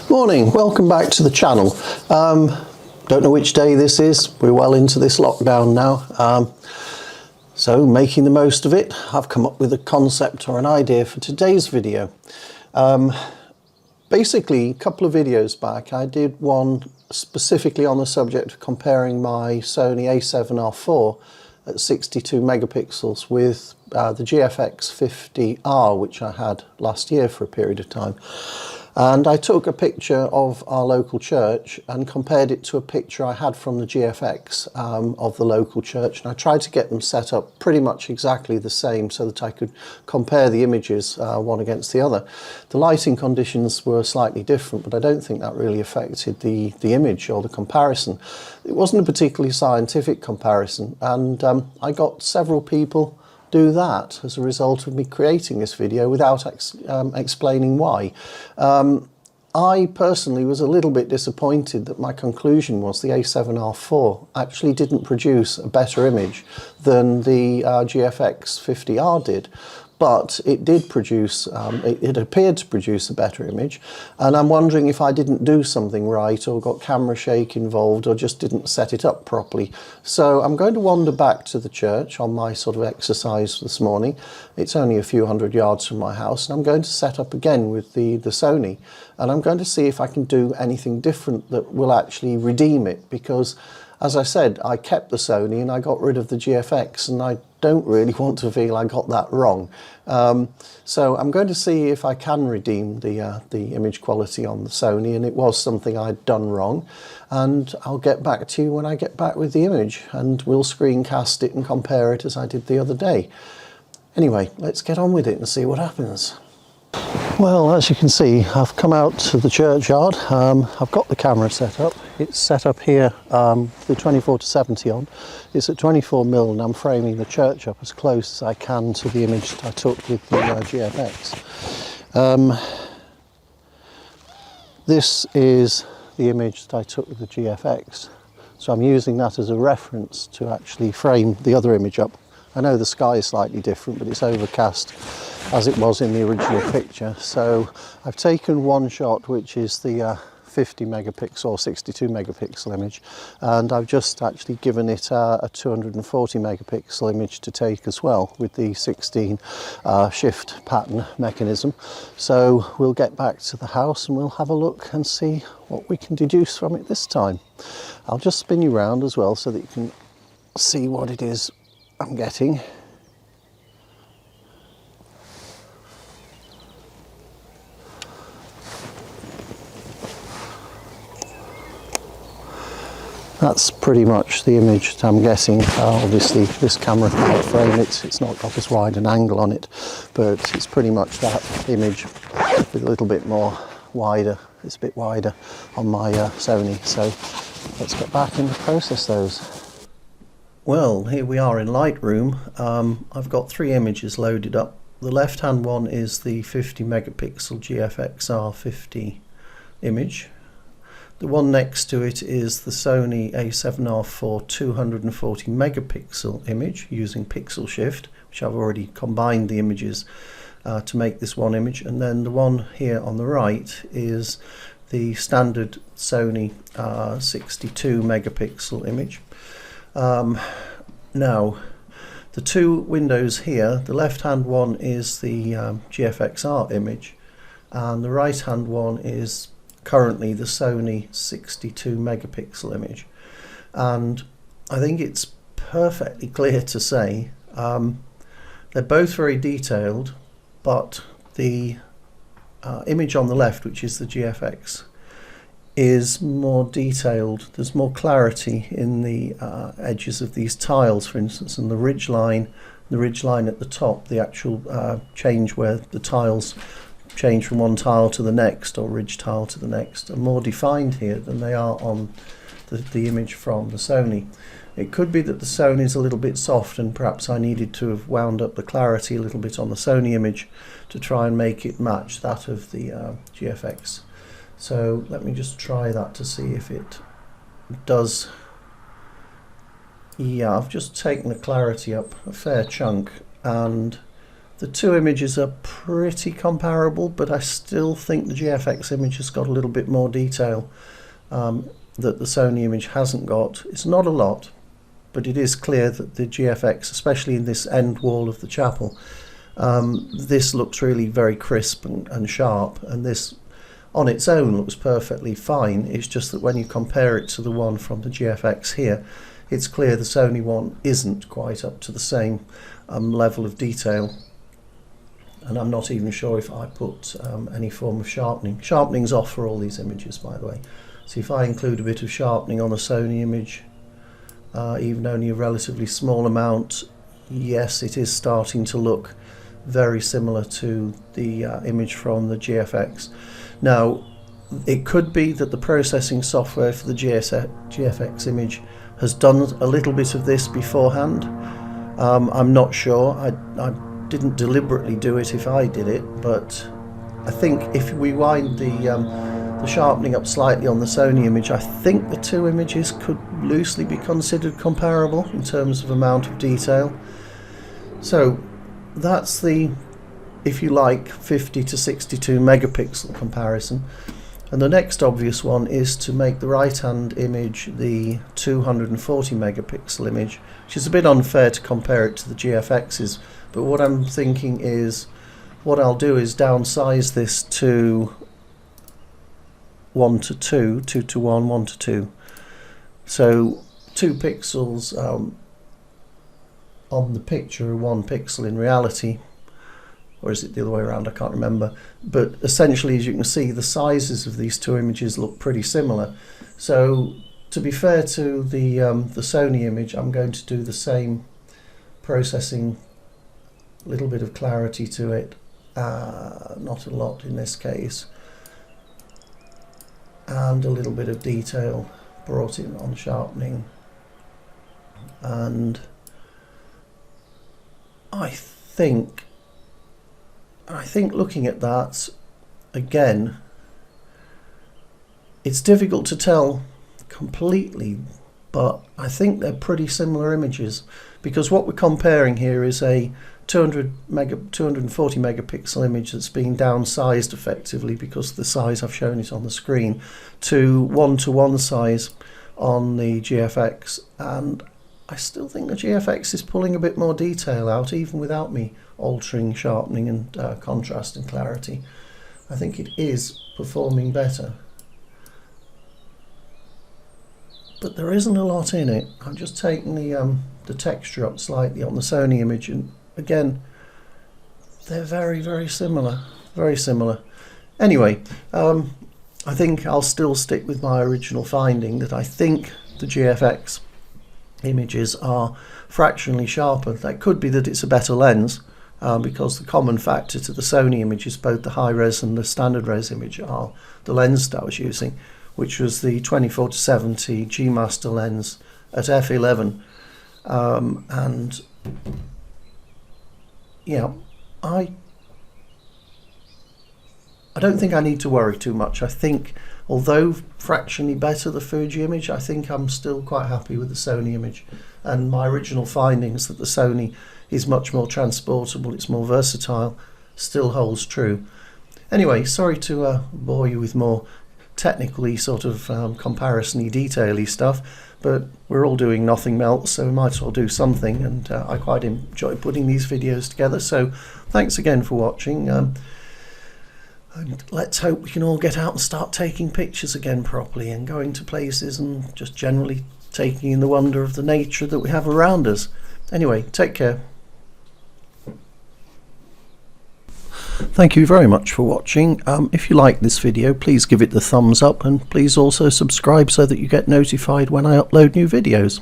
Morning, welcome back to the channel. Don't know which day this is. We're well into this lockdown now, so making the most of it. I've come up with a concept or an idea for today's video. Basically, a couple of videos back I did one specifically on the subject of comparing my Sony A7R4 at 62 megapixels with the GFX50R, which I had last year for a period of time. And I took a picture of our local church and compared it to a picture I had from the GFX of the local church, and I tried to get them set up pretty much exactly the same so that I could compare the images one against the other. The lighting conditions were slightly different, but I don't think that really affected the image or the comparison. It wasn't a particularly scientific comparison, and I got several people do that as a result of me creating this video without explaining why. I personally was a little bit disappointed that my conclusion was the A7R4 actually didn't produce a better image than the GFX50R did. But it did produce, it appeared to produce a better image, and I'm wondering if I didn't do something right or got camera shake involved or just didn't set it up properly. So I'm going to wander back to the church on my sort of exercise this morning. It's only a few hundred yards from my house, and I'm going to set up again with the Sony, and I'm going to see if I can do anything different that will actually redeem it, because as I said, I kept the Sony and I got rid of the GFX, and I don't really want to feel I got that wrong. So I'm going to see if I can redeem the image quality on the Sony, and it was something I'd done wrong. And I'll get back to you when I get back with the image, and we'll screencast it and compare it as I did the other day. Anyway, let's get on with it and see what happens. Well, as you can see, I've come out to the churchyard. I've got the camera set up. It's set up here, the 24-70 on. It's at 24mm, and I'm framing the church up as close as I can to the image that I took with the GFX. This is the image that I took with the GFX, so I'm using that as a reference to actually frame the other image up. I know the sky is slightly different, but it's overcast as it was in the original picture. So I've taken one shot, which is the 50 megapixel or 62 megapixel image, and I've just actually given it a 240 megapixel image to take as well with the 16 shift pattern mechanism. So we'll get back to the house and we'll have a look and see what we can deduce from it this time. I'll just spin you round as well so that you can see what it is I'm getting. That's pretty much the image that I'm getting. Obviously this camera can't frame it, it's not got as wide an angle on it, but it's pretty much that image with a little bit more wider. It's a bit wider on my Sony, so let's get back and process those. Well, here we are in Lightroom. I've got three images loaded up. The left hand one is the 50 megapixel GFX50R image. The one next to it is the Sony A7R4 240 megapixel image using pixel shift, which I've already combined the images to make this one image. And then the one here on the right is the standard Sony 62 megapixel image. Now, the two windows here, the left hand one is the GFXR image, and the right hand one is currently the Sony 62 megapixel image. And I think it's perfectly clear to say they're both very detailed, but the image on the left, which is the GFX, is more detailed. There's more clarity in the edges of these tiles, for instance, and the ridge line at the top, the actual change where the tiles change from one tile to the next, or ridge tile to the next, are more defined here than they are on the image from the Sony. It could be that the Sony is a little bit soft, and perhaps I needed to have wound up the clarity a little bit on the Sony image to try and make it match that of the GFX. So let me just try that to see if it does. Yeah, I've just taken the clarity up a fair chunk, and The two images are pretty comparable, but I still think the GFX image has got a little bit more detail that the Sony image hasn't got. It's not a lot, but it is clear that the GFX, especially in this end wall of the chapel, this looks really very crisp and sharp, and this on its own looks perfectly fine. It's just that when you compare it to the one from the GFX here, it's clear the Sony one isn't quite up to the same level of detail. And I'm not even sure if I put any form of sharpening. Sharpening's off for all these images, by the way. So if I include a bit of sharpening on a Sony image, even only a relatively small amount, yes, it is starting to look very similar to the image from the GFX. Now, it could be that the processing software for the GFX image has done a little bit of this beforehand. I'm not sure. I didn't deliberately do it if I did it, but I think if we wind the sharpening up slightly on the Sony image, I think the two images could loosely be considered comparable in terms of amount of detail. So that's the, if you like, 50 to 62 megapixel comparison. And the next obvious one is to make the right hand image the 240 megapixel image, which is a bit unfair to compare it to the GFX's, but what I'm thinking is what I'll do is downsize this to 1 to 2, 2 to 1, 1 to 2. So 2 pixels on the picture, 1 pixel in reality, or is it the other way around? I can't remember. But essentially, as you can see, the sizes of these two images look pretty similar. So to be fair to the Sony image, I'm going to do the same processing, a little bit of clarity to it, not a lot in this case, and a little bit of detail brought in on sharpening. And I think looking at that again, it's difficult to tell completely, but I think they're pretty similar images, because what we're comparing here is a 240 megapixel image that's being downsized effectively because of the size I've shown it on the screen, to 1:1 size on the GFX, and I still think the GFX is pulling a bit more detail out even without me altering sharpening and contrast and clarity. I think it is performing better, but there isn't a lot in it. I'm just taking the texture up slightly on the Sony image, and again, they're very, very similar, very similar. Anyway, I think I'll still stick with my original finding that I think the GFX images are fractionally sharper. That could be that it's a better lens, because the common factor to the Sony images, both the high res and the standard res image, are the lens that I was using, which was the 24-70 G Master lens at f11. And yeah, I don't think I need to worry too much. I think, although fractionally better the Fuji image, I think I'm still quite happy with the Sony image, and my original findings that the Sony is much more transportable, it's more versatile, still holds true. Anyway, sorry to bore you with more technically sort of comparison-y, detail-y stuff, but we're all doing nothing melts, so we might as well do something, and I quite enjoy putting these videos together. So thanks again for watching, and let's hope we can all get out and start taking pictures again properly, and going to places and just generally taking in the wonder of the nature that we have around us. Anyway, take care. Thank you very much for watching. If you like this video, please give it the thumbs up, and please also subscribe so that you get notified when I upload new videos.